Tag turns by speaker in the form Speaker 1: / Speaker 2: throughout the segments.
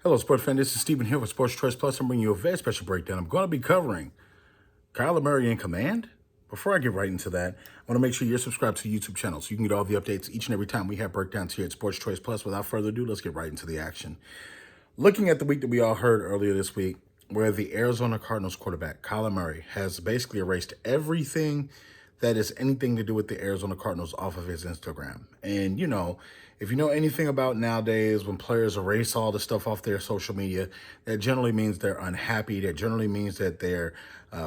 Speaker 1: Hello, sports fan. This is Stephen here with Sports Choice Plus. I'm bringing you a very special breakdown. I'm going to be covering Kyler Murray in command. Before I get right into that, I want to make sure you're subscribed to the YouTube channel so you can get all the updates each and every time we have breakdowns here at Sports Choice Plus. Without further ado, let's get right into the action. Looking at the week that we all heard earlier this week, where the Arizona Cardinals quarterback, Kyler Murray, has basically erased everything that is anything to do with the Arizona Cardinals off of his Instagram. And, if you know anything about nowadays, when players erase all the stuff off their social media, that generally means they're unhappy. That generally means that they're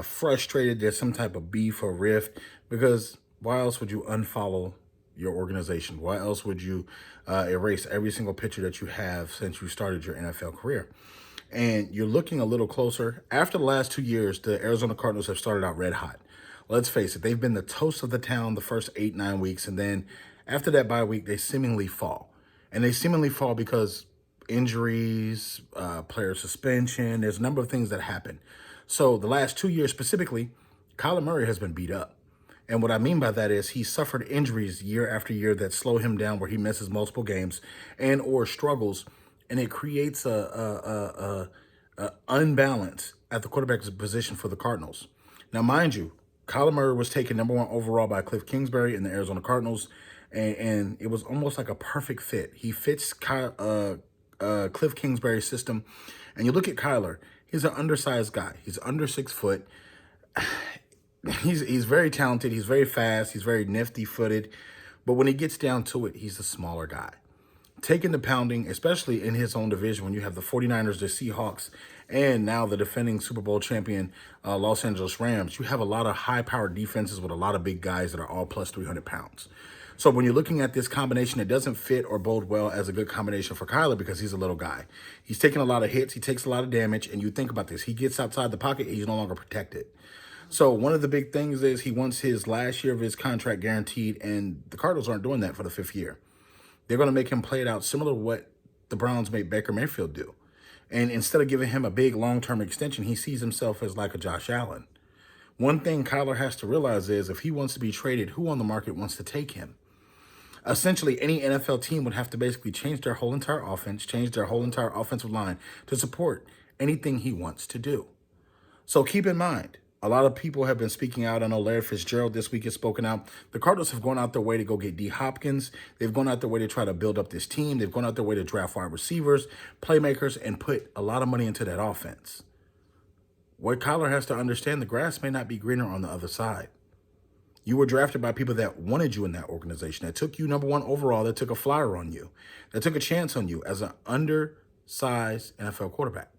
Speaker 1: frustrated. There's some type of beef or rift, because why else would you unfollow your organization? Why else would you erase every single picture that you have since you started your NFL career? And you're looking a little closer. After the last 2 years, the Arizona Cardinals have started out red hot. Let's face it, they've been the toast of the town the first 8-9 weeks. And then after that bye week, they seemingly fall. And they seemingly fall because injuries, player suspension, there's a number of things that happen. So the last 2 years specifically, Kyler Murray has been beat up. And what I mean by that is he suffered injuries year after year that slow him down, where he misses multiple games and or struggles. And it creates a unbalance at the quarterback's position for the Cardinals. Now, mind you, Kyler Murray was taken #1 overall by Cliff Kingsbury in the Arizona Cardinals, and it was almost like a perfect fit. He fits Cliff Kingsbury's system. And you look at Kyler, he's an undersized guy. He's under 6 foot. He's very talented. He's very fast. He's very nifty-footed. But when he gets down to it, he's a smaller guy. Taking the pounding, especially in his own division, when you have the 49ers, the Seahawks, and now the defending Super Bowl champion Los Angeles Rams, you have a lot of high-powered defenses with a lot of big guys that are all plus 300 pounds. So when you're looking at this combination, it doesn't fit or bode well as a good combination for Kyler because he's a little guy. He's taking a lot of hits. He takes a lot of damage. And you think about this. He gets outside the pocket. He's no longer protected. So one of the big things is he wants his last year of his contract guaranteed, and the Cardinals aren't doing that for the 5th year. They're going to make him play it out similar to what the Browns made Baker Mayfield do. And instead of giving him a big long-term extension, he sees himself as like a Josh Allen. One thing Kyler has to realize is if he wants to be traded, who on the market wants to take him? Essentially, any NFL team would have to basically change their whole entire offense, change their whole entire offensive line to support anything he wants to do. So keep in mind, a lot of people have been speaking out. I know Larry Fitzgerald this week has spoken out. The Cardinals have gone out their way to go get D. Hopkins. They've gone out their way to try to build up this team. They've gone out their way to draft wide receivers, playmakers, and put a lot of money into that offense. What Kyler has to understand, the grass may not be greener on the other side. You were drafted by people that wanted you in that organization, that took you #1 overall, that took a flyer on you, that took a chance on you as an undersized NFL quarterback.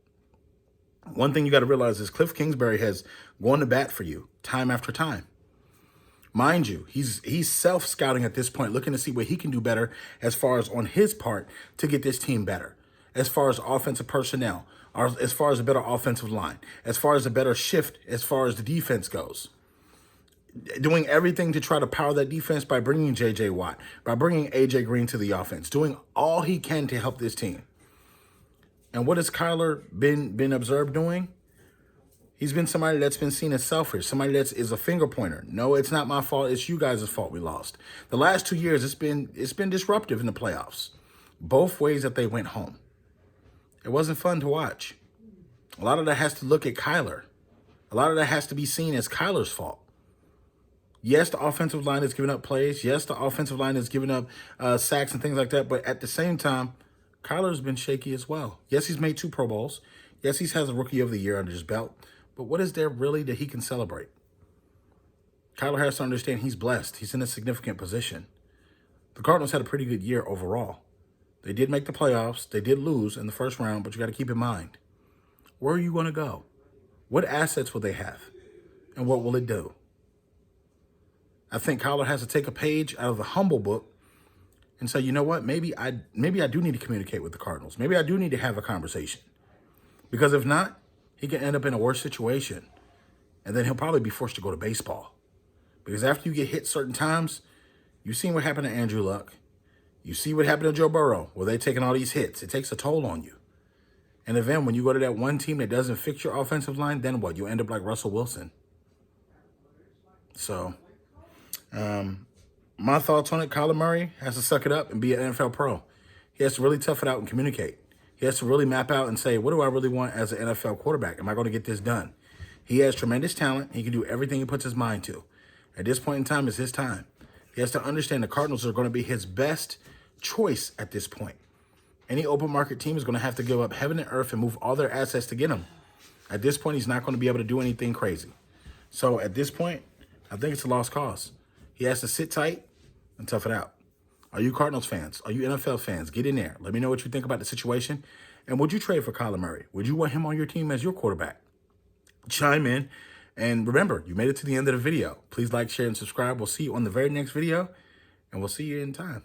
Speaker 1: One thing you got to realize is Cliff Kingsbury has gone to bat for you time after time. Mind you, he's self-scouting at this point, looking to see what he can do better as far as on his part to get this team better, as far as offensive personnel, or as far as a better offensive line, as far as a better shift, as far as the defense goes. Doing everything to try to power that defense by bringing J.J. Watt, by bringing A.J. Green to the offense, doing all he can to help this team. And what has Kyler been observed doing? He's been somebody that's been seen as selfish, somebody that is a finger pointer. No, it's not my fault. It's you guys' fault we lost. The last 2 years, it's been disruptive in the playoffs. Both ways that they went home. It wasn't fun to watch. A lot of that has to look at Kyler. A lot of that has to be seen as Kyler's fault. Yes, the offensive line is giving up plays. Yes, the offensive line is giving up sacks and things like that. But at the same time, Kyler's been shaky as well. Yes, he's made 2 Pro Bowls. Yes, he has a Rookie of the Year under his belt. But what is there really that he can celebrate? Kyler has to understand he's blessed. He's in a significant position. The Cardinals had a pretty good year overall. They did make the playoffs. They did lose in the first round, but you got to keep in mind, where are you going to go? What assets will they have? And what will it do? I think Kyler has to take a page out of the humble book and say, you know what, maybe I do need to communicate with the Cardinals. Maybe I do need to have a conversation. Because if not, he can end up in a worse situation. And then he'll probably be forced to go to baseball. Because after you get hit certain times, you've seen what happened to Andrew Luck. You see what happened to Joe Burrow, where they're taking all these hits. It takes a toll on you. And then when you go to that one team that doesn't fix your offensive line, then what? You end up like Russell Wilson. So, my thoughts on it, Kyler Murray has to suck it up and be an NFL pro. He has to really tough it out and communicate. He has to really map out and say, what do I really want as an NFL quarterback? Am I going to get this done? He has tremendous talent. He can do everything he puts his mind to. At this point in time, it's his time. He has to understand the Cardinals are going to be his best choice at this point. Any open market team is going to have to give up heaven and earth and move all their assets to get him. At this point, he's not going to be able to do anything crazy. So at this point, I think it's a lost cause. He has to sit tight and tough it out. Are you Cardinals fans? Are you NFL fans? Get in there. Let me know what you think about the situation. And would you trade for Kyler Murray? Would you want him on your team as your quarterback? Chime in. And remember, you made it to the end of the video. Please like, share, and subscribe. We'll see you on the very next video, and we'll see you in time.